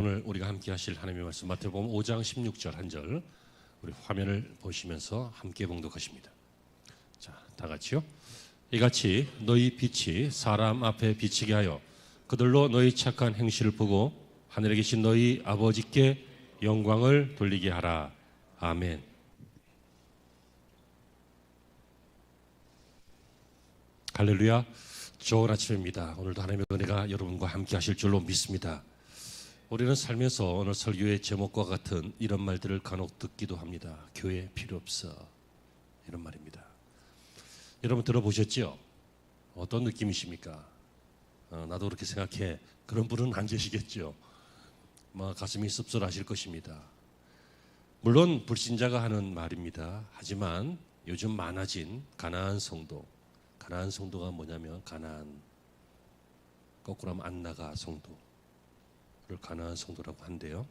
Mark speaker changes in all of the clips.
Speaker 1: 오늘 우리가 함께 하실 하나님의 말씀 마태복음 5장 16절 한 절 우리 화면을 보시면서 함께 봉독하십니다. 자, 다 같이요. 이같이 너희 빛이 사람 앞에 비치게 하여 그들로 너희 착한 행실을 보고 하늘에 계신 너희 아버지께 영광을 돌리게 하라. 아멘. 할렐루야. 좋은 아침입니다. 오늘도 하나님의 은혜가 여러분과 함께 하실 줄로 믿습니다. 우리는 살면서 오늘 설교의 제목과 같은 이런 말들을 간혹 듣기도 합니다. 교회 필요 없어, 이런 말입니다. 여러분 들어보셨죠? 어떤 느낌이십니까? 나도 그렇게 생각해. 그런 분은 안 계시겠죠. 가슴이 씁쓸하실 것입니다. 물론 불신자가 하는 말입니다. 하지만 요즘 많아진 가나안 성도가 뭐냐면 가나안, 거꾸로 하면 안 나가 성도, 가나안 성도라고 한대요.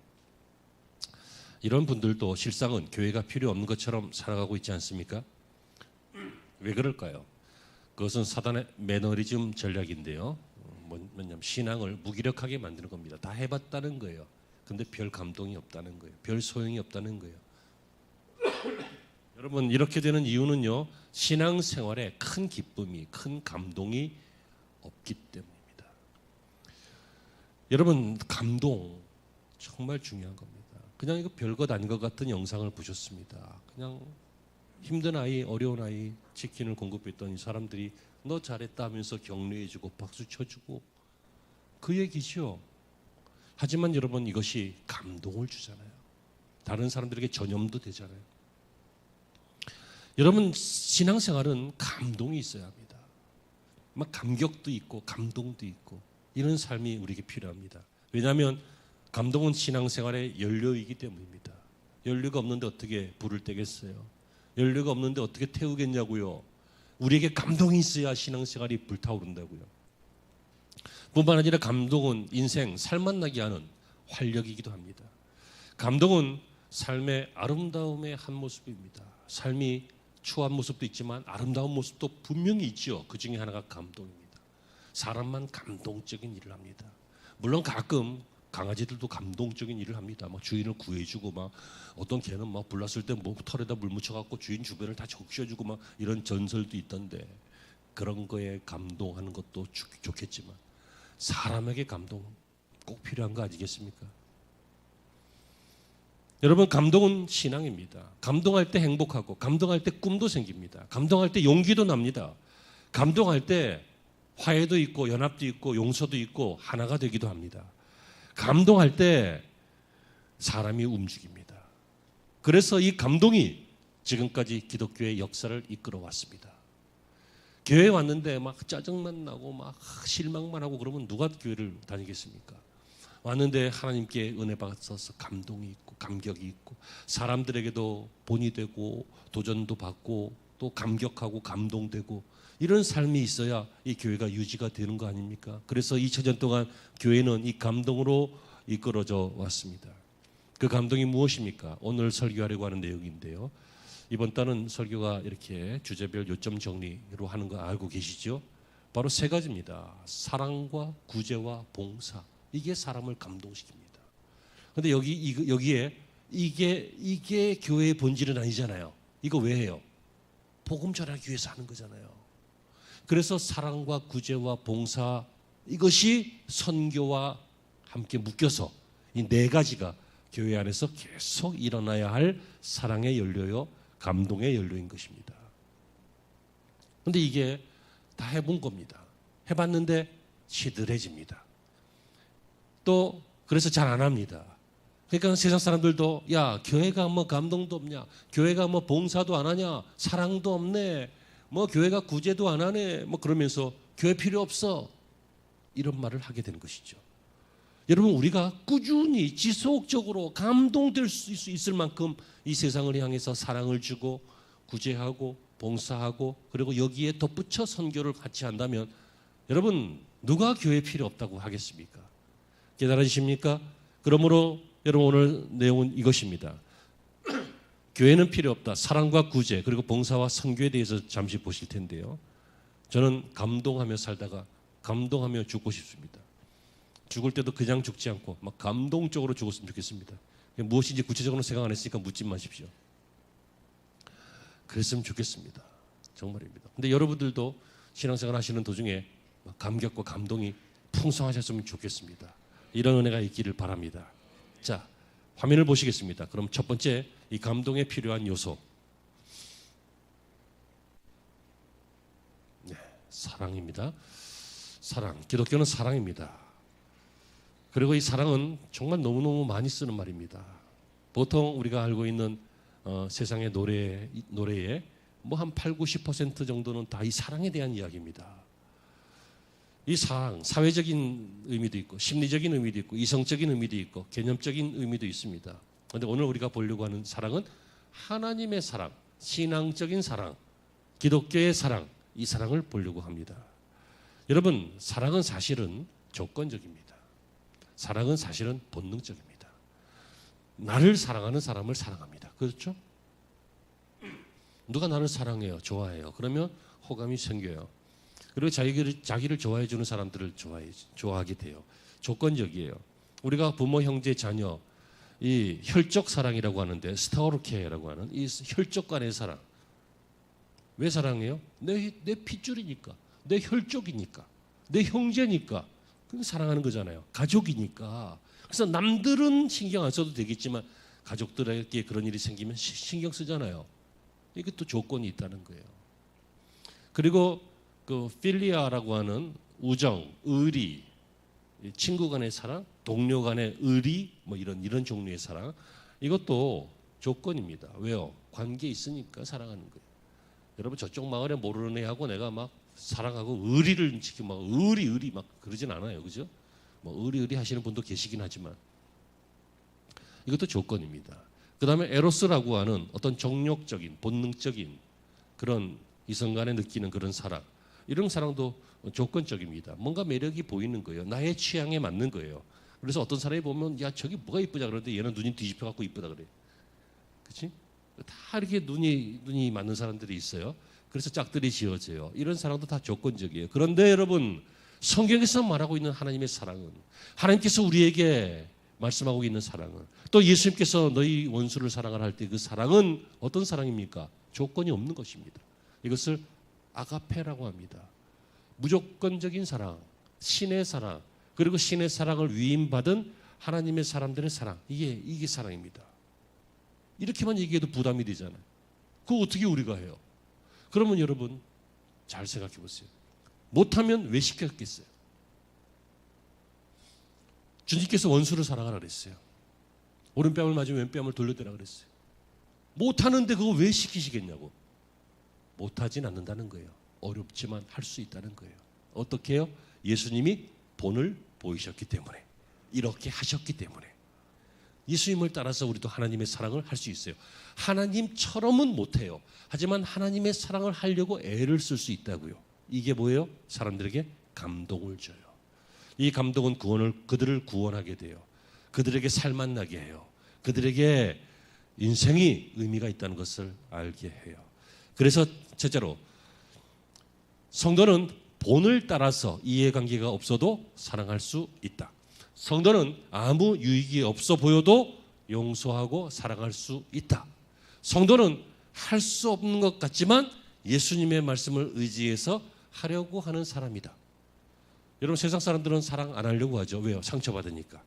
Speaker 1: 이런 분들도 실상은 교회가 필요 없는 것처럼 살아가고 있지 않습니까? 왜 그럴까요? 그것은 사단의 매너리즘 전략인데요. 뭐냐면 신앙을 무기력하게 만드는 겁니다. 다 해봤다는 거예요. 근데 별 감동이 없다는 거예요. 별 소용이 없다는 거예요. 여러분, 이렇게 되는 이유는요, 신앙생활에 큰 기쁨이, 큰 감동이 없기 때문입니다. 여러분, 감동 정말 중요한 겁니다. 그냥 이거 별것 아닌 것 같은 영상을 보셨습니다. 그냥 힘든 아이, 어려운 아이 치킨을 공급했더니 사람들이 너 잘했다 하면서 격려해주고 박수 쳐주고, 그 얘기죠. 하지만 여러분, 이것이 감동을 주잖아요. 다른 사람들에게 전염도 되잖아요. 여러분, 신앙생활은 감동이 있어야 합니다. 막 감격도 있고 감동도 있고 이런 삶이 우리에게 필요합니다. 왜냐하면 감동은 신앙생활의 연료이기 때문입니다. 연료가 없는데 어떻게 불을 떼겠어요? 연료가 없는데 어떻게 태우겠냐고요. 우리에게 감동이 있어야 신앙생활이 불타오른다고요. 뿐만 아니라 감동은 인생 살맛나게 하는 활력이기도 합니다. 감동은 삶의 아름다움의 한 모습입니다. 삶이 추한 모습도 있지만 아름다운 모습도 분명히 있죠. 그 중에 하나가 감동입니다. 사람만 감동적인 일을 합니다. 물론 가끔 강아지들도 감동적인 일을 합니다. 주인을 구해주고 어떤 개는 불났을 때 털에다 물 묻혀갖고 주인 주변을 다 적셔주고 이런 전설도 있던데, 그런 거에 감동하는 것도 좋겠지만 사람에게 감동 꼭 필요한 거 아니겠습니까? 여러분, 감동은 신앙입니다. 감동할 때 행복하고, 감동할 때 꿈도 생깁니다. 감동할 때 용기도 납니다. 감동할 때 화해도 있고 연합도 있고 용서도 있고 하나가 되기도 합니다. 감동할 때 사람이 움직입니다. 그래서 이 감동이 지금까지 기독교의 역사를 이끌어 왔습니다. 교회에 왔는데 짜증만 나고 실망만 하고 그러면 누가 교회를 다니겠습니까? 왔는데 하나님께 은혜 받아서 감동이 있고 감격이 있고 사람들에게도 본이 되고 도전도 받고 또 감격하고 감동되고 이런 삶이 있어야 이 교회가 유지가 되는 거 아닙니까? 그래서 2000년 동안 교회는 이 감동으로 이끌어져 왔습니다. 그 감동이 무엇입니까? 오늘 설교하려고 하는 내용인데요. 이번 달은 설교가 이렇게 주제별 요점 정리로 하는 거 알고 계시죠? 바로 세 가지입니다. 사랑과 구제와 봉사. 이게 사람을 감동시킵니다. 그런데 여기에 이게 교회의 본질은 아니잖아요. 이거 왜 해요? 복음 전하기 위해서 하는 거잖아요. 그래서 사랑과 구제와 봉사, 이것이 선교와 함께 묶여서 이 네 가지가 교회 안에서 계속 일어나야 할 사랑의 연료요, 감동의 연료인 것입니다. 그런데 이게 다 해본 겁니다. 해봤는데 시들해집니다. 또 그래서 잘 안 합니다. 그러니까 세상 사람들도 야, 교회가 감동도 없냐, 교회가 봉사도 안 하냐, 사랑도 없네, 교회가 구제도 안 하네, 그러면서 교회 필요 없어, 이런 말을 하게 되는 것이죠. 여러분, 우리가 꾸준히 지속적으로 감동될 수 있을 만큼 이 세상을 향해서 사랑을 주고 구제하고 봉사하고 그리고 여기에 덧붙여 선교를 같이 한다면 여러분, 누가 교회 필요 없다고 하겠습니까? 깨달으십니까? 그러므로 여러분, 오늘 내용은 이것입니다. 교회는 필요 없다. 사랑과 구제 그리고 봉사와 선교에 대해서 잠시 보실 텐데요. 저는 감동하며 살다가 감동하며 죽고 싶습니다. 죽을 때도 그냥 죽지 않고 막 감동적으로 죽었으면 좋겠습니다. 무엇인지 구체적으로 생각 안 했으니까 묻지 마십시오. 그랬으면 좋겠습니다. 정말입니다. 근데 여러분들도 신앙생활 하시는 도중에 감격과 감동이 풍성하셨으면 좋겠습니다. 이런 은혜가 있기를 바랍니다. 자, 화면을 보시겠습니다. 그럼 첫 번째, 이 감동에 필요한 요소. 네, 사랑입니다. 사랑. 기독교는 사랑입니다. 그리고 이 사랑은 정말 너무너무 많이 쓰는 말입니다. 보통 우리가 알고 있는 세상의 노래에 뭐 한 8, 90% 정도는 다 이 사랑에 대한 이야기입니다. 이 사랑, 사회적인 의미도 있고 심리적인 의미도 있고 이성적인 의미도 있고 개념적인 의미도 있습니다. 그런데 오늘 우리가 보려고 하는 사랑은 하나님의 사랑, 신앙적인 사랑, 기독교의 사랑, 이 사랑을 보려고 합니다. 여러분, 사랑은 사실은 조건적입니다. 사랑은 사실은 본능적입니다. 나를 사랑하는 사람을 사랑합니다. 그렇죠? 누가 나를 사랑해요, 좋아해요. 그러면 호감이 생겨요. 그리고 자기를 좋아해 주는 사람들을 좋아하게 돼요. 조건적이에요. 우리가 부모, 형제, 자녀, 이 혈적 사랑이라고 하는데 스타오르케라고 하는 이 혈적 간의 사랑. 왜 사랑해요? 내 핏줄이니까, 내 혈족이니까, 내 형제니까. 그건 사랑하는 거잖아요. 가족이니까. 그래서 남들은 신경 안 써도 되겠지만 가족들에게 그런 일이 생기면 신경 쓰잖아요. 이게 또 조건이 있다는 거예요. 그리고 그 필리아라고 하는 우정, 의리, 친구 간의 사랑, 동료 간의 의리, 뭐 이런 종류의 사랑, 이것도 조건입니다. 왜요? 관계 있으니까 사랑하는 거예요. 여러분, 저쪽 마을에 모르는 애하고 내가 막 사랑하고 의리를 지키고 막 의리 막 그러진 않아요, 그죠? 뭐 의리 하시는 분도 계시긴 하지만 이것도 조건입니다. 그 다음에 에로스라고 하는 어떤 정욕적인 본능적인 그런 이성 간에 느끼는 그런 사랑, 이런 사랑도 조건적입니다. 뭔가 매력이 보이는 거예요. 나의 취향에 맞는 거예요. 그래서 어떤 사람이 보면 야 저기 뭐가 이쁘다 그러는데 얘는 눈이 뒤집혀 갖고 이쁘다 그래. 그렇지? 다 이렇게 눈이 맞는 사람들이 있어요. 그래서 짝들이 지어져요. 이런 사랑도 다 조건적이에요. 그런데 여러분, 성경에서 말하고 있는 하나님의 사랑은, 하나님께서 우리에게 말씀하고 있는 사랑은, 또 예수님께서 너희 원수를 사랑하라 할 때 그 사랑은 어떤 사랑입니까? 조건이 없는 것입니다. 이것을 아가페라고 합니다. 무조건적인 사랑, 신의 사랑, 그리고 신의 사랑을 위임받은 하나님의 사람들의 사랑, 이게 사랑입니다. 이렇게만 얘기해도 부담이 되잖아요. 그거 어떻게 우리가 해요? 그러면 여러분 잘 생각해 보세요. 못하면 왜 시켰겠어요? 주님께서 원수를 사랑하라 그랬어요. 오른뺨을 맞으면 왼뺨을 돌려대라 그랬어요. 못하는데 그거 왜 시키시겠냐고. 못하진 않는다는 거예요. 어렵지만 할 수 있다는 거예요. 어떻게 해요? 예수님이 본을 보이셨기 때문에, 이렇게 하셨기 때문에. 예수님을 따라서 우리도 하나님의 사랑을 할 수 있어요. 하나님처럼은 못해요. 하지만 하나님의 사랑을 하려고 애를 쓸 수 있다고요. 이게 뭐예요? 사람들에게 감동을 줘요. 이 감동은 그들을 구원하게 돼요. 그들에게 살맛나게 해요. 그들에게 인생이 의미가 있다는 것을 알게 해요. 그래서 첫째로 성도는 본을 따라서 이해관계가 없어도 사랑할 수 있다. 성도는 아무 유익이 없어 보여도 용서하고 사랑할 수 있다. 성도는 할 수 없는 것 같지만 예수님의 말씀을 의지해서 하려고 하는 사람이다. 여러분, 세상 사람들은 사랑 안 하려고 하죠. 왜요? 상처받으니까.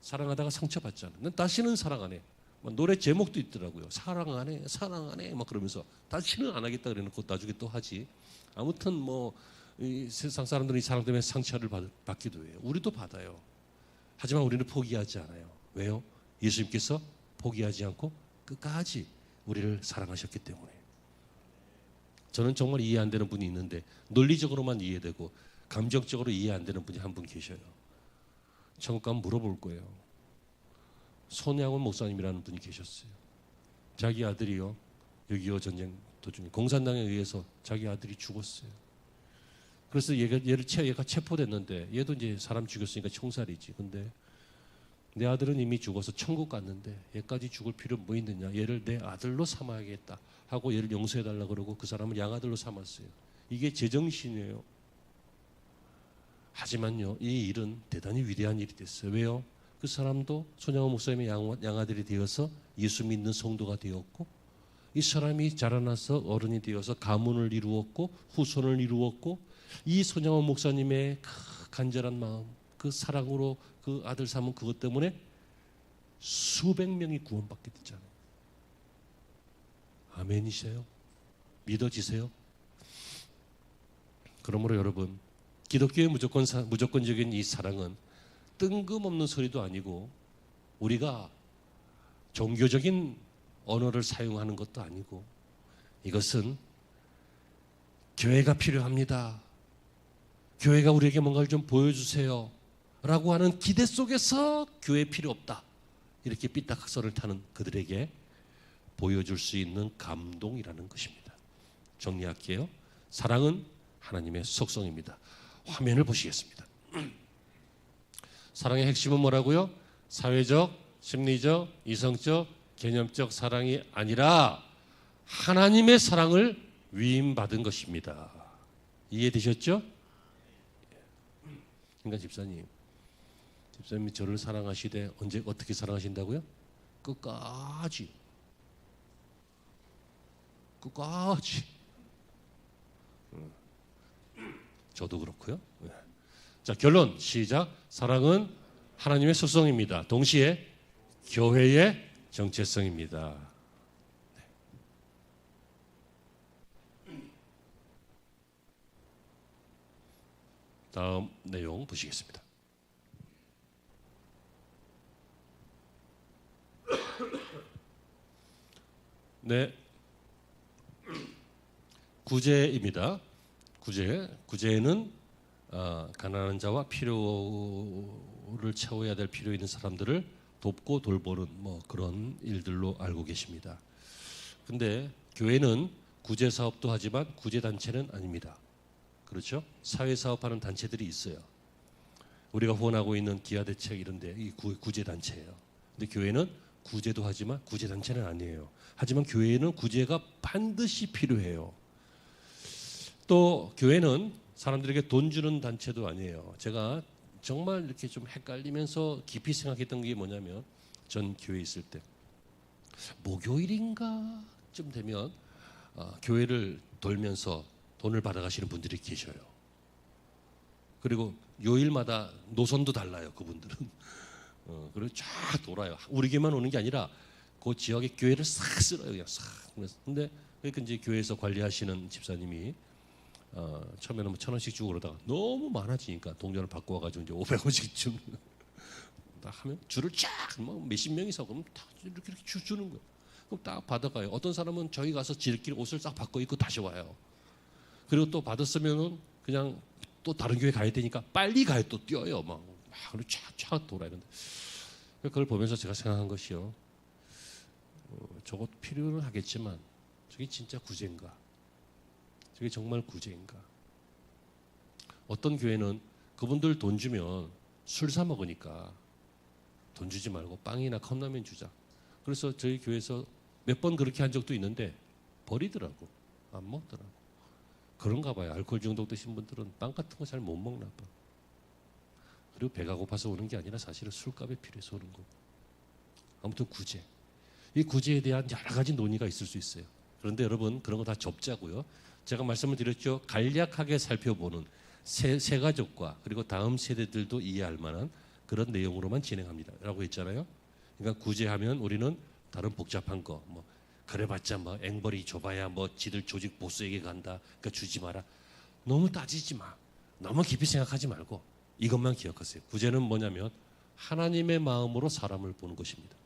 Speaker 1: 사랑하다가 상처받잖아. 난 다시는 사랑 안 해. 노래 제목도 있더라고요. 사랑 안 해, 사랑 안 해, 막 그러면서 다시는 안 하겠다 그래놓고 나중에 또 하지. 아무튼 뭐 이 세상 사람들은 이 사랑 때문에 상처를 받기도 해요. 우리도 받아요. 하지만 우리는 포기하지 않아요. 왜요? 예수님께서 포기하지 않고 끝까지 우리를 사랑하셨기 때문에. 저는 정말 이해 안 되는 분이 있는데 논리적으로만 이해되고 감정적으로 이해 안 되는 분이 한 분 계셔요. 천국 가면 물어볼 거예요. 손양원 목사님이라는 분이 계셨어요. 자기 아들이요, 6.25 전쟁 도중에 공산당에 의해서 자기 아들이 죽었어요. 그래서 얘가 체포됐는데, 얘도 이제 사람 죽였으니까 총살이지. 근데 내 아들은 이미 죽어서 천국 갔는데 얘까지 죽을 필요 뭐 있느냐, 얘를 내 아들로 삼아야겠다 하고 얘를 용서해달라 그러고 그 사람을 양아들로 삼았어요. 이게 제정신이에요. 하지만요, 이 일은 대단히 위대한 일이 됐어요. 왜요? 그 사람도 손양호 목사님의 양아들이 되어서 예수 믿는 성도가 되었고, 이 사람이 자라나서 어른이 되어서 가문을 이루었고 후손을 이루었고, 이 손양호 목사님의 그 간절한 마음, 그 사랑으로 그 아들 삼은 그것 때문에 수백 명이 구원받게 됐잖아요. 아멘이세요? 믿어지세요? 그러므로 여러분, 기독교의 무조건적인 이 사랑은 뜬금없는 소리도 아니고, 우리가 종교적인 언어를 사용하는 것도 아니고, 이것은 교회가 필요합니다, 교회가 우리에게 뭔가를 좀 보여주세요 라고 하는 기대 속에서 교회 필요 없다 이렇게 삐딱선을 타는 그들에게 보여줄 수 있는 감동이라는 것입니다. 정리할게요. 사랑은 하나님의 속성입니다. 화면을 보시겠습니다. 사랑의 핵심은 뭐라고요? 사회적, 심리적, 이성적, 개념적 사랑이 아니라 하나님의 사랑을 위임받은 것입니다. 이해되셨죠? 그러니까 집사님이 저를 사랑하시되 언제 어떻게 사랑하신다고요? 끝까지. 저도 그렇고요. 자, 결론 시작. 사랑은 하나님의 속성입니다. 동시에 교회의 정체성입니다. 다음 내용 보시겠습니다. 네, 구제입니다. 구제는 가난한 자와 필요를 채워야 될 필요 있는 사람들을 돕고 돌보는 그런 일들로 알고 계십니다. 근데 교회는 구제 사업도 하지만 구제 단체는 아닙니다. 그렇죠? 사회 사업하는 단체들이 있어요. 우리가 후원하고 있는 기아대책 이런데 이 구제 단체예요. 근데 교회는 구제도 하지만 구제 단체는 아니에요. 하지만 교회는 구제가 반드시 필요해요. 또 교회는 사람들에게 돈 주는 단체도 아니에요. 제가 정말 이렇게 좀 헷갈리면서 깊이 생각했던 게 뭐냐면, 전 교회에 있을 때 목요일인가 좀 되면 교회를 돌면서 돈을 받아가시는 분들이 계셔요. 그리고 요일마다 노선도 달라요. 그분들은 그리고 쫙 돌아요. 우리 교회만 오는 게 아니라 그 지역의 교회를 싹 쓸어요. 그냥 싹. 근데 그러니까 이제 교회에서 관리하시는 집사님이 처음에는 1,000원씩 주고 그러다가 너무 많아지니까 동전을 바꿔 와가지고 이제 500원씩 주는 딱 하면 줄을 쫙 몇십 명이서 그럼 다 이렇게 주는 거예요. 그럼 딱 받아가요. 어떤 사람은 저희 가서 지들끼리 옷을 싹 바꿔 입고 다시 와요. 그리고 또 받았으면은 그냥 또 다른 교회 가야 되니까 빨리 가요. 또 뛰어요. 막 그리고 쫙 돌아 이런데, 그걸 보면서 제가 생각한 것이요. 저것 필요는 하겠지만 저게 진짜 구제인가? 저게 정말 구제인가? 어떤 교회는 그분들 돈 주면 술 사 먹으니까 돈 주지 말고 빵이나 컵라면 주자. 그래서 저희 교회에서 몇 번 그렇게 한 적도 있는데 버리더라고. 안 먹더라고. 그런가 봐요. 알코올 중독 드신 분들은 빵 같은 거 잘 못 먹나 봐. 그리고 배가 고파서 오는 게 아니라 사실은 술값에 필요해서 오는 거고. 아무튼 구제. 이 구제에 대한 여러 가지 논의가 있을 수 있어요. 그런데 여러분, 그런 거 다 접자고요. 제가 말씀을 드렸죠. 간략하게 살펴보는 세 가족과 그리고 다음 세대들도 이해할 만한 그런 내용으로만 진행합니다 라고 했잖아요. 그러니까 구제하면 우리는 다른 복잡한 거 그래봤자 앵벌이 줘봐야 지들 조직 보스에게 간다. 그러니까 주지 마라. 너무 따지지 마. 너무 깊이 생각하지 말고 이것만 기억하세요. 구제는 뭐냐면 하나님의 마음으로 사람을 보는 것입니다.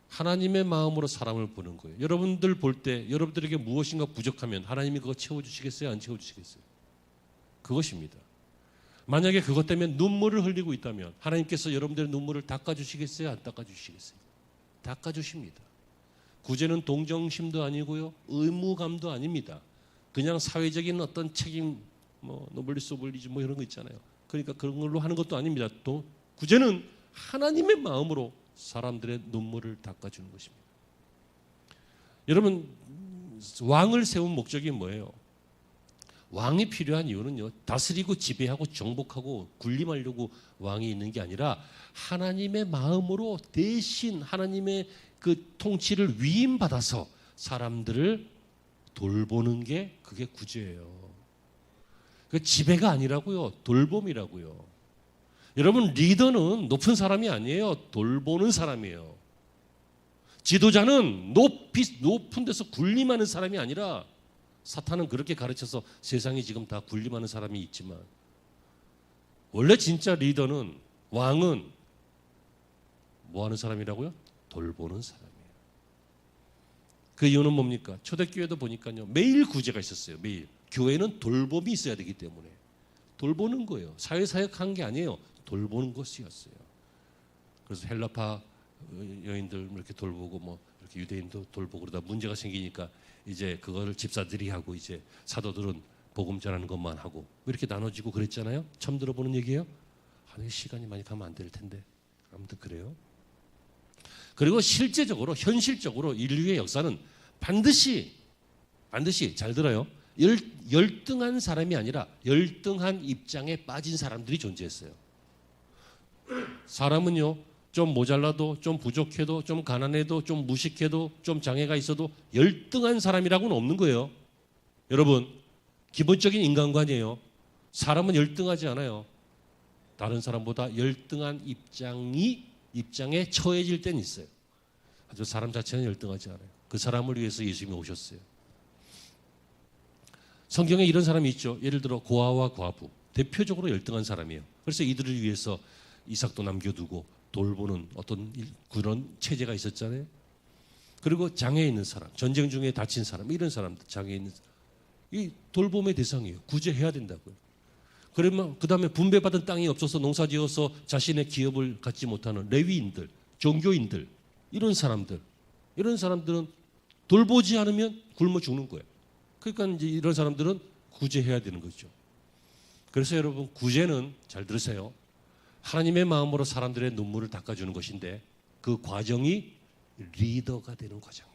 Speaker 1: 하나님의 마음으로 사람을 보는 거예요. 여러분들 볼 때 여러분들에게 무엇인가 부족하면 하나님이 그거 채워주시겠어요? 안 채워주시겠어요? 그것입니다. 만약에 그것 때문에 눈물을 흘리고 있다면 하나님께서 여러분들의 눈물을 닦아주시겠어요? 안 닦아주시겠어요? 닦아주십니다. 구제는 동정심도 아니고요, 의무감도 아닙니다. 그냥 사회적인 어떤 책임, 노블리스 오블리주 이런 거 있잖아요. 그러니까 그런 걸로 하는 것도 아닙니다. 또 구제는 하나님의 마음으로 사람들의 눈물을 닦아주는 것입니다. 여러분, 왕을 세운 목적이 뭐예요? 왕이 필요한 이유는요, 다스리고 지배하고 정복하고 군림하려고 왕이 있는 게 아니라 하나님의 마음으로 대신 하나님의 그 통치를 위임받아서 사람들을 돌보는 게 그게 구제예요. 그 지배가 아니라고요, 돌봄이라고요. 여러분, 리더는 높은 사람이 아니에요. 돌보는 사람이에요. 지도자는 높은 데서 군림하는 사람이 아니라, 사탄은 그렇게 가르쳐서 세상에 지금 다 군림하는 사람이 있지만, 원래 진짜 리더는, 왕은 뭐 하는 사람이라고요? 돌보는 사람이에요. 그 이유는 뭡니까? 초대교회도 보니까요, 매일 구제가 있었어요. 매일. 교회는 돌봄이 있어야 되기 때문에 돌보는 거예요. 사회사역한 게 아니에요. 돌보는 것이었어요. 그래서 헬라파 여인들 이렇게 돌보고 뭐 이렇게 유대인도 돌보고 그러다 문제가 생기니까 이제 그거를 집사들이 하고 이제 사도들은 복음 전하는 것만 하고 이렇게 나눠지고 그랬잖아요. 처음 들어보는 얘기예요. 아니, 시간이 많이 가면 안 될 텐데. 아무튼 그래요. 그리고 실제적으로 현실적으로 인류의 역사는 반드시 잘 들어요. 열등한 사람이 아니라 열등한 입장에 빠진 사람들이 존재했어요. 사람은요, 좀 모자라도, 좀 부족해도, 좀 가난해도, 좀 무식해도, 좀 장애가 있어도 열등한 사람이라고는 없는 거예요. 여러분, 기본적인 인간관이에요. 사람은 열등하지 않아요. 다른 사람보다 열등한 입장에 처해질 때는 있어요. 아주 사람 자체는 열등하지 않아요. 그 사람을 위해서 예수님이 오셨어요. 성경에 이런 사람이 있죠. 예를 들어 고아와 과부, 대표적으로 열등한 사람이에요. 그래서 이들을 위해서 이삭도 남겨두고 돌보는 어떤 그런 체제가 있었잖아요. 그리고 장애 있는 사람, 전쟁 중에 다친 사람, 이런 사람들, 장애 있는 사람, 이 돌봄의 대상이에요. 구제해야 된다고요. 그러면 그 다음에 분배받은 땅이 없어서 농사지어서 자신의 기업을 갖지 못하는 레위인들, 종교인들, 이런 사람들은 돌보지 않으면 굶어 죽는 거예요. 그러니까 이제 이런 사람들은 구제해야 되는 거죠. 그래서 여러분, 구제는 잘 들으세요. 하나님의 마음으로 사람들의 눈물을 닦아주는 것인데 그 과정이 리더가 되는 과정이에요.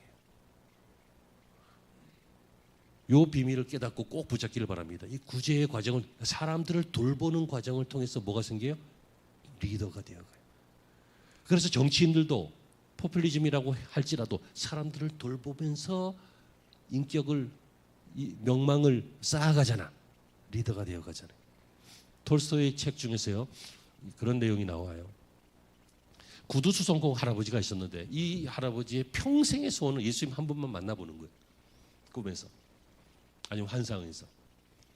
Speaker 1: 이 비밀을 깨닫고 꼭 붙잡기를 바랍니다. 이 구제의 과정을, 사람들을 돌보는 과정을 통해서 뭐가 생겨요? 리더가 되어가요. 그래서 정치인들도 포퓰리즘이라고 할지라도 사람들을 돌보면서 인격을, 명망을 쌓아가잖아. 리더가 되어가잖아요. 톨스토이의 책 중에서요, 그런 내용이 나와요. 구두수성공 할아버지가 있었는데 이 할아버지의 평생의 소원은 예수님 한 번만 만나보는 거예요. 꿈에서, 아니면 환상에서.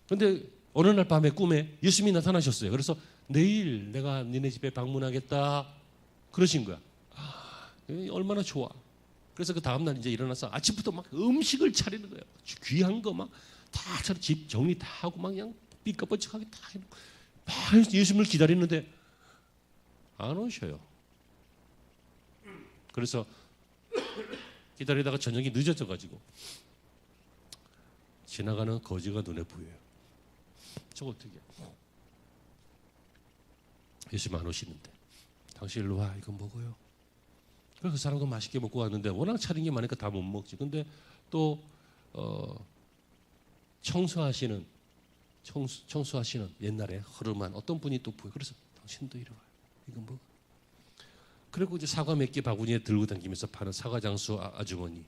Speaker 1: 그런데 어느 날 밤에 꿈에 예수님이 나타나셨어요. 그래서 내일 내가 니네 집에 방문하겠다 그러신 거야. 얼마나 좋아. 그래서 그 다음날 이제 일어나서 아침부터 막 음식을 차리는 거예요. 귀한 거 막 다 차려, 집 정리 다 하고 막 그냥 삐까뻔쩍하게 다 해놓고 막 예수님을 기다리는데 안 오셔요. 그래서 기다리다가 저녁이 늦어져가지고 지나가는 거지가 눈에 보여요. 저거 어떻게? 예수님 안 오시는데 당신 일로 와, 이거 먹어요. 그래서 그 사람도 맛있게 먹고 왔는데 워낙 차린 게 많으니까 다 못 먹지. 근데 또 청소하시는 옛날에 허름한 어떤 분이 또 보여. 그래서 당신도 이리 와, 이거 먹어. 그리고 이제 사과 몇 개 바구니에 들고 다니면서 파는 사과 장수 아주머니,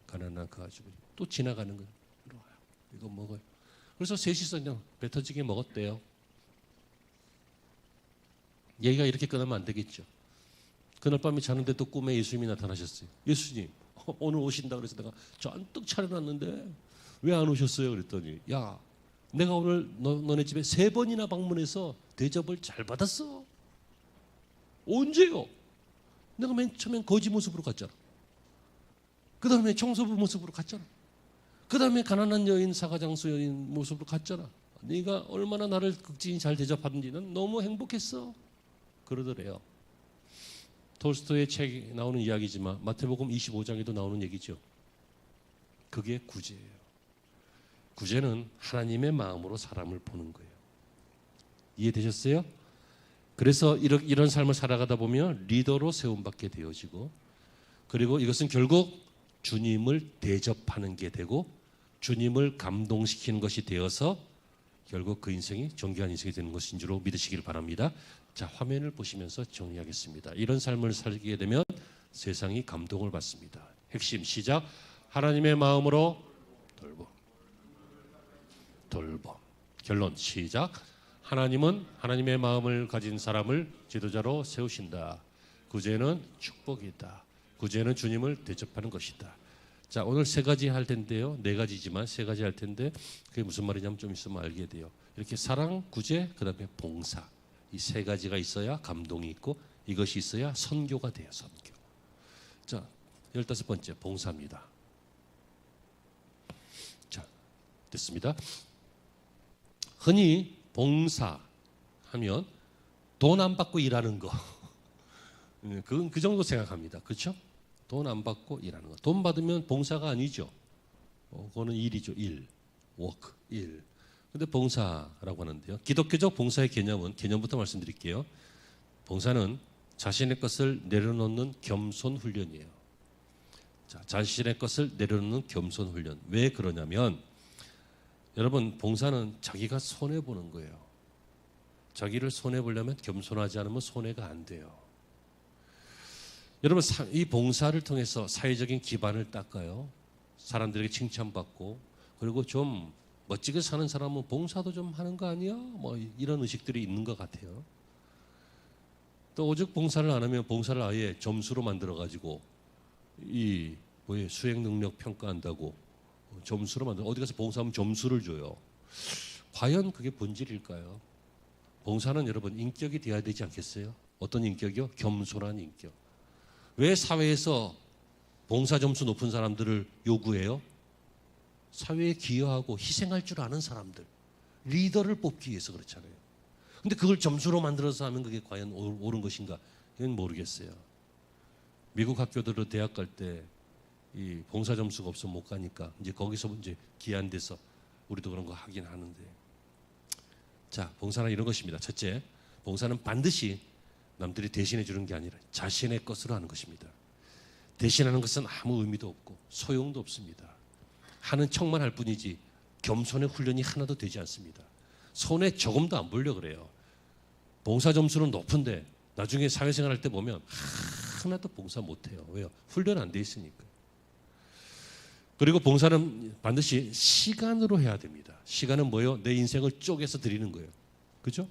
Speaker 1: 가난한 그 아주머니 또 지나가는 거예요. 이리 와요, 이거 먹어요. 그래서 셋이서 그냥 배 터지게 먹었대요. 얘기가 이렇게 끝나면 안 되겠죠. 그날 밤에 자는데 또 꿈에 예수님이 나타나셨어요. 예수님, 오늘 오신다 그래서 내가 잔뜩 차려놨는데 왜 안 오셨어요? 그랬더니, 야, 내가 오늘 너네 집에 3번이나 방문해서 대접을 잘 받았어. 언제요? 내가 맨 처음엔 거지 모습으로 갔잖아. 그 다음에 청소부 모습으로 갔잖아. 그 다음에 가난한 여인, 사과장수 여인 모습으로 갔잖아. 네가 얼마나 나를 극진히 잘 대접하는지 난 너무 행복했어. 그러더래요. 톨스토이의 책에 나오는 이야기지만 마태복음 25장에도 나오는 얘기죠. 그게 구제예요. 구제는 하나님의 마음으로 사람을 보는 거예요. 이해되셨어요? 그래서 이런 삶을 살아가다 보면 리더로 세움받게 되어지고, 그리고 이것은 결국 주님을 대접하는 게 되고 주님을 감동시키는 것이 되어서 결국 그 인생이 존귀한 인생이 되는 것인 줄로 믿으시길 바랍니다. 자, 화면을 보시면서 정리하겠습니다. 이런 삶을 살게 되면 세상이 감동을 받습니다. 핵심 시작. 하나님의 마음으로 돌봄. 결론 시작. 하나님은 하나님의 마음을 가진 사람을 지도자로 세우신다. 구제는 축복이다. 구제는 주님을 대접하는 것이다. 자, 오늘 세 가지 할 텐데요. 네 가지지만 세 가지 할 텐데 그게 무슨 말이냐면 좀 있으면 알게 돼요. 이렇게 사랑, 구제, 그다음에 봉사. 이 세 가지가 있어야 감동이 있고 이것이 있어야 선교가 돼요. 선교. 자, 15번째 봉사입니다. 자, 됐습니다. 흔히 봉사하면 돈 안 받고 일하는 거. 그건 그 정도 생각합니다. 그렇죠? 돈 안 받고 일하는 거. 돈 받으면 봉사가 아니죠. 그거는 일이죠. 일. 워크. 일. 근데 봉사라고 하는데요. 기독교적 봉사의 개념부터 말씀드릴게요. 봉사는 자신의 것을 내려놓는 겸손 훈련이에요. 자, 자신의 것을 내려놓는 겸손 훈련. 왜 그러냐면 여러분, 봉사는 자기가 손해 보는 거예요. 자기를 손해 보려면 겸손하지 않으면 손해가 안 돼요. 여러분, 이 봉사를 통해서 사회적인 기반을 닦아요. 사람들에게 칭찬받고, 그리고 좀 멋지게 사는 사람은 봉사도 좀 하는 거 아니야? 뭐 이런 의식들이 있는 것 같아요. 또 오직 봉사를 안 하면 봉사를 아예 점수로 만들어 가지고 이 수행 능력 평가한다고 점수로 만들어, 어디 가서 봉사하면 점수를 줘요. 과연 그게 본질일까요? 봉사는 여러분 인격이 되어야 되지 않겠어요? 어떤 인격이요? 겸손한 인격. 왜 사회에서 봉사 점수 높은 사람들을 요구해요? 사회에 기여하고 희생할 줄 아는 사람들, 리더를 뽑기 위해서 그렇잖아요. 근데 그걸 점수로 만들어서 하면 그게 과연 옳은 것인가? 이건 모르겠어요. 미국 학교들은 대학 갈 때 이 봉사 점수가 없으면 못 가니까 이제 거기서 이제 기한돼서 우리도 그런 거 하긴 하는데. 자, 봉사는 이런 것입니다. 첫째, 봉사는 반드시 남들이 대신해 주는 게 아니라 자신의 것으로 하는 것입니다. 대신하는 것은 아무 의미도 없고 소용도 없습니다. 하는 척만 할 뿐이지 겸손의 훈련이 하나도 되지 않습니다. 손에 조금도 안 보려고 그래요. 봉사 점수는 높은데 나중에 사회생활 할 때 보면 하나도 봉사 못해요. 왜요? 훈련 안 돼 있으니까. 그리고 봉사는 반드시 시간으로 해야 됩니다. 시간은 뭐예요? 내 인생을 쪼개서 드리는 거예요. 그죠?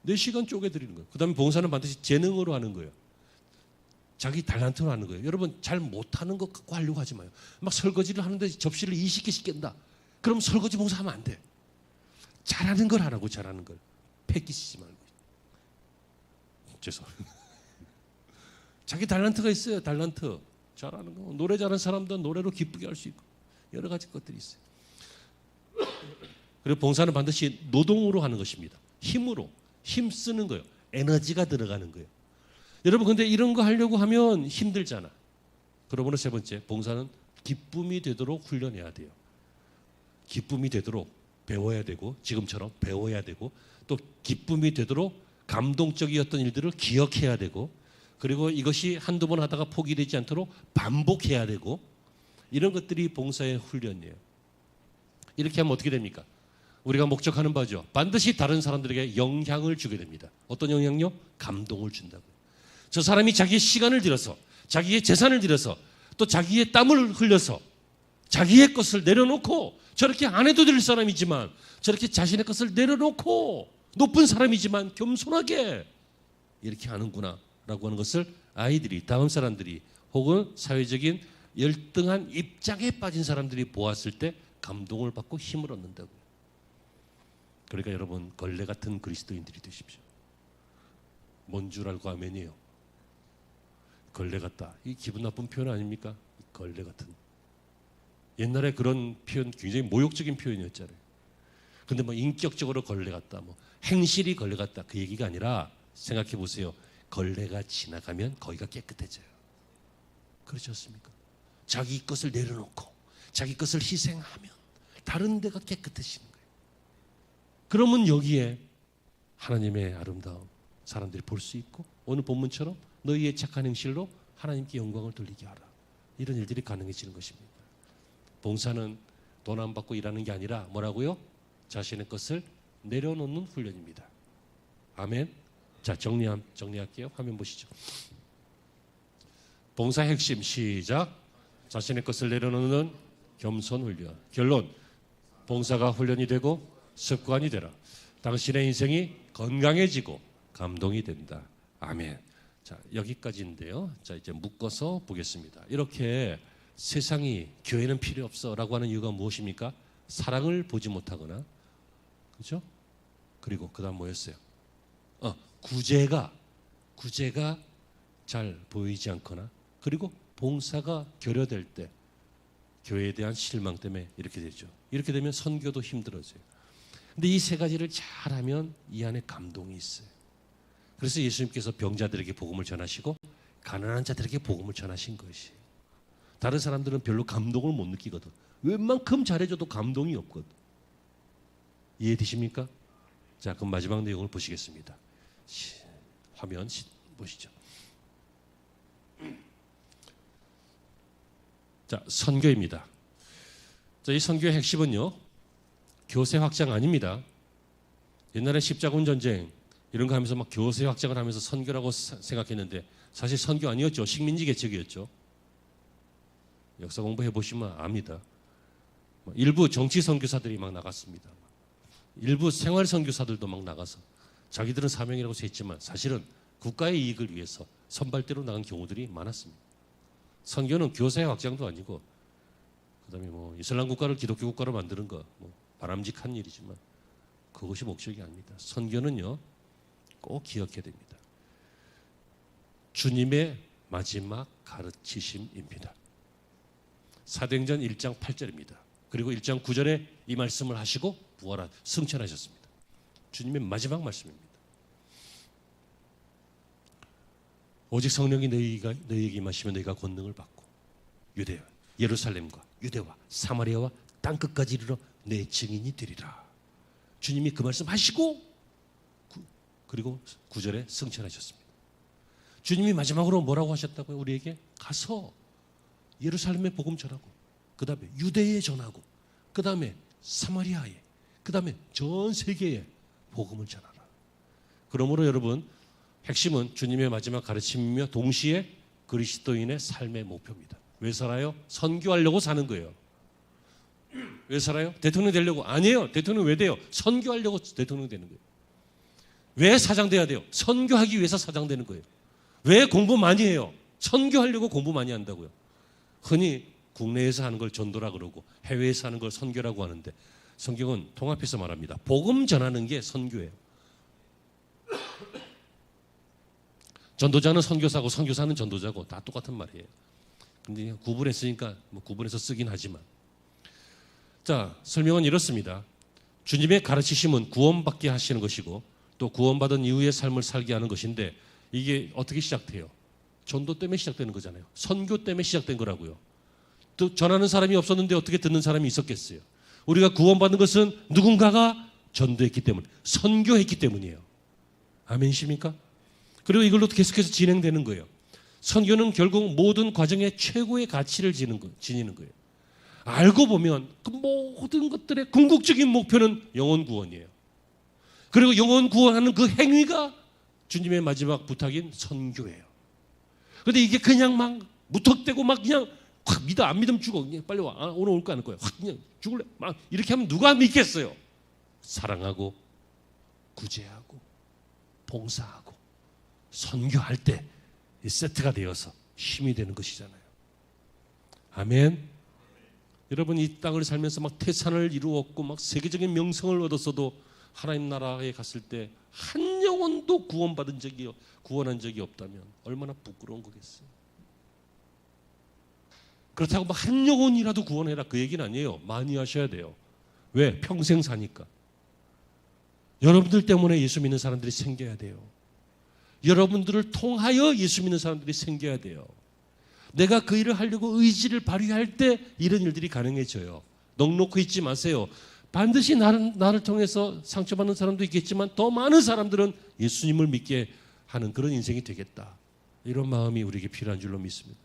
Speaker 1: 내 시간 쪼개 드리는 거예요. 그 다음에 봉사는 반드시 재능으로 하는 거예요. 자기 달란트로 하는 거예요. 여러분, 잘 못하는 거 갖고 하려고 하지 마요. 막 설거지를 하는데 접시를 20개씩 깬다. 그럼 설거지 봉사하면 안 돼. 잘하는 걸 하라고. 잘하는 걸. 패기 쓰지 말고. 죄송합니다. 자기 달란트가 있어요. 달란트. 잘하는 거. 노래 잘하는 사람도 노래로 기쁘게 할 수 있고 여러 가지 것들이 있어요. 그리고 봉사는 반드시 노동으로 하는 것입니다. 힘으로. 힘 쓰는 거예요. 에너지가 들어가는 거예요. 여러분, 근데 이런 거 하려고 하면 힘들잖아. 그러므로 세 번째, 봉사는 기쁨이 되도록 훈련해야 돼요. 기쁨이 되도록 배워야 되고, 지금처럼 배워야 되고, 또 기쁨이 되도록 감동적이었던 일들을 기억해야 되고, 그리고 이것이 한두 번 하다가 포기되지 않도록 반복해야 되고, 이런 것들이 봉사의 훈련이에요. 이렇게 하면 어떻게 됩니까? 우리가 목적하는 바죠. 반드시 다른 사람들에게 영향을 주게 됩니다. 어떤 영향요? 감동을 준다고. 저 사람이 자기의 시간을 들여서, 자기의 재산을 들여서, 또 자기의 땀을 흘려서 자기의 것을 내려놓고, 저렇게 안 해도 될 사람이지만 저렇게 자신의 것을 내려놓고 높은 사람이지만 겸손하게 이렇게 하는구나 라고 하는 것을 아이들이, 다음 사람들이, 혹은 사회적인 열등한 입장에 빠진 사람들이 보았을 때 감동을 받고 힘을 얻는다고요. 그러니까 여러분, 걸레 같은 그리스도인들이 되십시오. 뭔 줄 알고 아멘이에요. 걸레 같다. 이 기분 나쁜 표현 아닙니까? 걸레 같은. 옛날에 그런 표현 굉장히 모욕적인 표현이었잖아요. 근데 뭐 인격적으로 걸레 같다, 뭐 행실이 걸레 같다, 그 얘기가 아니라 생각해 보세요. 걸레가 지나가면 거기가 깨끗해져요. 그렇지 않습니까? 자기 것을 내려놓고 자기 것을 희생하면 다른 데가 깨끗해지는 거예요. 그러면 여기에 하나님의 아름다움 사람들이 볼 수 있고, 오늘 본문처럼 너희의 착한 행실로 하나님께 영광을 돌리게 하라. 이런 일들이 가능해지는 것입니다. 봉사는 돈 안 받고 일하는 게 아니라 뭐라고요? 자신의 것을 내려놓는 훈련입니다. 아멘. 자, 정리할게요. 화면 보시죠. 봉사 핵심 시작. 자신의 것을 내려놓는 겸손 훈련. 결론. 봉사가 훈련이 되고 습관이 되라. 당신의 인생이 건강해지고 감동이 된다. 아멘. 자, 여기까지인데요. 자, 이제 묶어서 보겠습니다. 이렇게 세상이 교회는 필요 없어라고 하는 이유가 무엇입니까? 사랑을 보지 못하거나, 그렇죠? 그리고 그다음 뭐였어요? 구제가 잘 보이지 않거나, 그리고 봉사가 결여될 때 교회에 대한 실망 때문에 이렇게 되죠. 이렇게 되면 선교도 힘들어져요. 근데 이 세 가지를 잘하면 이 안에 감동이 있어요. 그래서 예수님께서 병자들에게 복음을 전하시고 가난한 자들에게 복음을 전하신 것이. 다른 사람들은 별로 감동을 못 느끼거든. 웬만큼 잘해줘도 감동이 없거든. 이해되십니까? 자, 그럼 마지막 내용을 보시겠습니다. 화면 보시죠. 자, 선교입니다. 자, 이 선교의 핵심은요, 교세 확장 아닙니다. 옛날에 십자군 전쟁 이런 거 하면서 막 교세 확장을 하면서 선교라고 생각했는데 사실 선교 아니었죠. 식민지 개척이었죠. 역사 공부해 보시면 압니다. 일부 정치 선교사들이 막 나갔습니다. 일부 생활 선교사들도 막 나가서 자기들은 사명이라고 했지만 사실은 국가의 이익을 위해서 선발대로 나간 경우들이 많았습니다. 선교는 교세 확장도 아니고, 그다음에 뭐 이슬람 국가를 기독교 국가로 만드는 거 뭐 바람직한 일이지만 그것이 목적이 아닙니다. 선교는요, 꼭 기억해야 됩니다. 주님의 마지막 가르치심입니다. 사도행전 1장 8절입니다. 그리고 1장 9절에 이 말씀을 하시고 부활한 승천하셨습니다. 주님의 마지막 말씀입니다. 오직 성령이 너희에게 임하시면 너희가 권능을 받고 유대와 예루살렘과 유대와 사마리아와 땅끝까지 이르러 내 증인이 되리라. 주님이 그 말씀 하시고 그리고 9절에 승천하셨습니다. 주님이 마지막으로 뭐라고 하셨다고요? 우리에게 가서 예루살렘에 복음 전하고, 그 다음에 유대에 전하고, 그 다음에 사마리아에, 그 다음에 전 세계에 복음을 전하라. 그러므로 여러분, 핵심은 주님의 마지막 가르침이며 동시에 그리스도인의 삶의 목표입니다. 왜 살아요? 선교하려고 사는 거예요. 왜 살아요? 대통령 되려고? 아니에요. 대통령 왜 돼요? 선교하려고 대통령 되는 거예요. 왜 사장 돼야 돼요? 선교하기 위해서 사장 되는 거예요. 왜 공부 많이 해요? 선교하려고 공부 많이 한다고요. 흔히 국내에서 하는 걸 전도라 그러고 해외에서 하는 걸 선교라고 하는데, 성경은 통합해서 말합니다. 복음 전하는 게 선교예요. 전도자는 선교사고 선교사는 전도자고 다 똑같은 말이에요. 근데 구분했으니까 뭐 구분해서 쓰긴 하지만, 자, 설명은 이렇습니다. 주님의 가르치심은 구원받게 하시는 것이고 또 구원받은 이후의 삶을 살게 하는 것인데, 이게 어떻게 시작돼요? 전도 때문에 시작되는 거잖아요. 선교 때문에 시작된 거라고요. 또 전하는 사람이 없었는데 어떻게 듣는 사람이 있었겠어요? 우리가 구원받는 것은 누군가가 전도했기 때문에, 선교했기 때문이에요. 아멘이십니까? 그리고 이걸로 계속해서 진행되는 거예요. 선교는 결국 모든 과정의 최고의 가치를 지니는 거예요. 알고 보면 그 모든 것들의 궁극적인 목표는 영혼 구원이에요. 그리고 영혼 구원하는 그 행위가 주님의 마지막 부탁인 선교예요. 그런데 이게 그냥 막 무턱대고 막 그냥 확 믿어 안 믿으면 죽어, 그냥 빨리 와, 오늘 올 거 아닐 거야, 확 그냥 죽을래, 막 이렇게 하면 누가 믿겠어요? 사랑하고 구제하고 봉사하고 선교할 때 이 세트가 되어서 힘이 되는 것이잖아요. 아멘. 여러분, 이 땅을 살면서 막 태산을 이루었고 막 세계적인 명성을 얻었어도 하나님 나라에 갔을 때 한 영혼도 구원한 적이 없다면 얼마나 부끄러운 거겠어요. 그렇다고 막 한 영혼이라도 구원해라, 그 얘기는 아니에요. 많이 하셔야 돼요. 왜? 평생 사니까. 여러분들 때문에 예수 믿는 사람들이 생겨야 돼요. 여러분들을 통하여 예수 믿는 사람들이 생겨야 돼요. 내가 그 일을 하려고 의지를 발휘할 때 이런 일들이 가능해져요. 넉놓고 있지 마세요. 반드시 나를 통해서 상처받는 사람도 있겠지만 더 많은 사람들은 예수님을 믿게 하는 그런 인생이 되겠다. 이런 마음이 우리에게 필요한 줄로 믿습니다.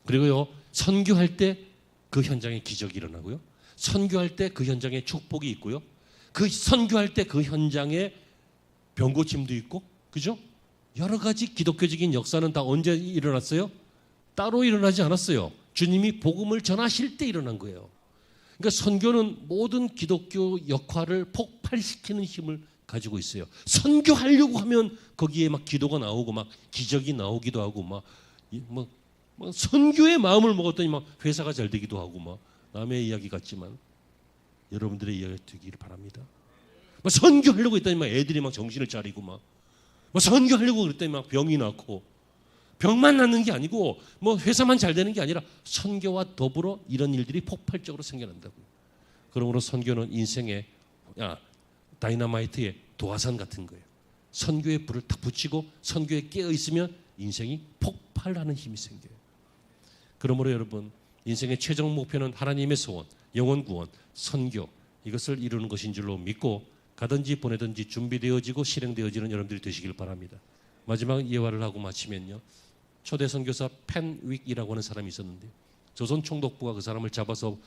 Speaker 1: 그리고요, 선교할 때 그 현장에 기적이 일어나고요. 선교할 때 그 현장에 축복이 있고요. 그 선교할 때 그 현장에 병고침도 있고, 그죠? 여러 가지 기독교적인 역사는 다 언제 일어났어요? 따로 일어나지 않았어요. 주님이 복음을 전하실 때 일어난 거예요. 그러니까 선교는 모든 기독교 역할을 폭발시키는 힘을 가지고 있어요. 선교하려고 하면 거기에 막 기도가 나오고 막 기적이 나오기도 하고 막 선교의 마음을 먹었더니 막 회사가 잘 되기도 하고 막 남의 이야기 같지만 여러분들의 이야기가 되기를 바랍니다. 막 선교하려고 했더니 막 애들이 막 정신을 차리고 막 선교하려고 그랬더니 막 병이 낫고, 병만 낫는 게 아니고 뭐 회사만 잘 되는 게 아니라 선교와 더불어 이런 일들이 폭발적으로 생겨난다고요. 그러므로 선교는 인생의 다이너마이트의 도화산 같은 거예요. 선교의 불을 딱 붙이고 선교에 깨어 있으면 인생이 폭발하는 힘이 생겨요. 그러므로 여러분, 인생의 최종 목표는 하나님의 소원, 영혼 구원, 선교, 이것을 이루는 것인 줄로 믿고 가든지 보내든지 준비되어지고 실행되어지는 여러분들이 되시길 바랍니다. 마지막 예화를 하고 마치면요, 초대 선교사 펜윅이라고 하는 사람이 있었는데 조선 총독부가 그 사람을 잡아서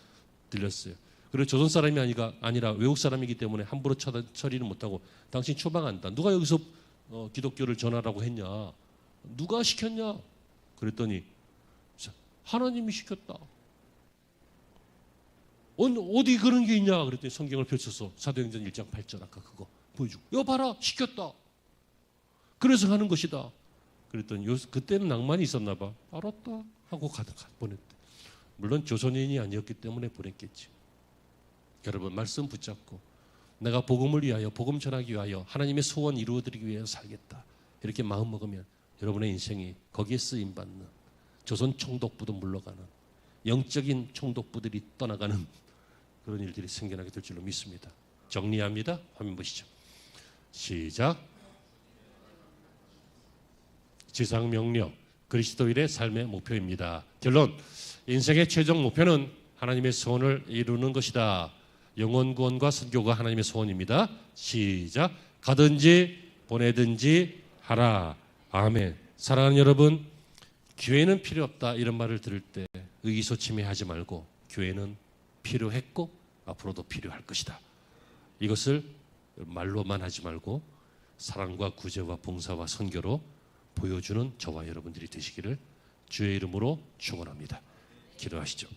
Speaker 1: 들렸어요. 그리고 조선 사람이 아니라 외국 사람이기 때문에 함부로 처리를 못하고 당신 추방한다. 누가 여기서 기독교를 전하라고 했냐? 누가 시켰냐? 그랬더니 하나님이 시켰다. 어디 그런 게 있냐? 그랬더니 성경을 펼쳐서 사도행전 1장 8절 아까 그거 보여주고, 여기 봐라, 시켰다. 그래서 하는 것이다. 그랬더니 그때는 낭만이 있었나 봐. 알았다 하고 보냈대. 물론 조선인이 아니었기 때문에 보냈겠지. 여러분, 말씀 붙잡고 내가 복음을 위하여, 복음 전하기 위하여, 하나님의 소원 이루어드리기 위해서 살겠다, 이렇게 마음 먹으면 여러분의 인생이 거기에 쓰임받는, 조선 총독부도 물러가는, 영적인 총독부들이 떠나가는 그런 일들이 생겨나게 될 줄로 믿습니다. 정리합니다. 화면 보시죠. 시작. 지상 명령, 그리스도인의 삶의 목표입니다. 결론, 인생의 최종 목표는 하나님의 소원을 이루는 것이다. 영혼 구원과 선교가 하나님의 소원입니다. 시작. 가든지 보내든지 하라. 아멘. 사랑하는 여러분, 교회는 필요 없다 이런 말을 들을 때 의기소침해하지 말고, 교회는 필요했고 앞으로도 필요할 것이다, 이것을 말로만 하지 말고 사랑과 구제와 봉사와 선교로 보여주는 저와 여러분들이 되시기를 주의 이름으로 축원합니다. 기도하시죠.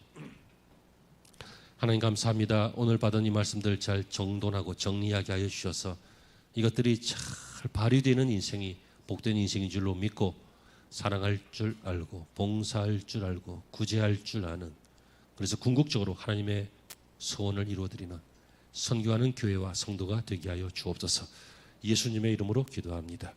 Speaker 1: 하나님 감사합니다. 오늘 받은 이 말씀들 잘 정돈하고 정리하게 하여 주셔서 이것들이 잘 발휘되는 인생이 복된 인생인 줄로 믿고, 사랑할 줄 알고 봉사할 줄 알고 구제할 줄 아는, 그래서 궁극적으로 하나님의 소원을 이루어드리는 선교하는 교회와 성도가 되게 하여 주옵소서. 예수님의 이름으로 기도합니다.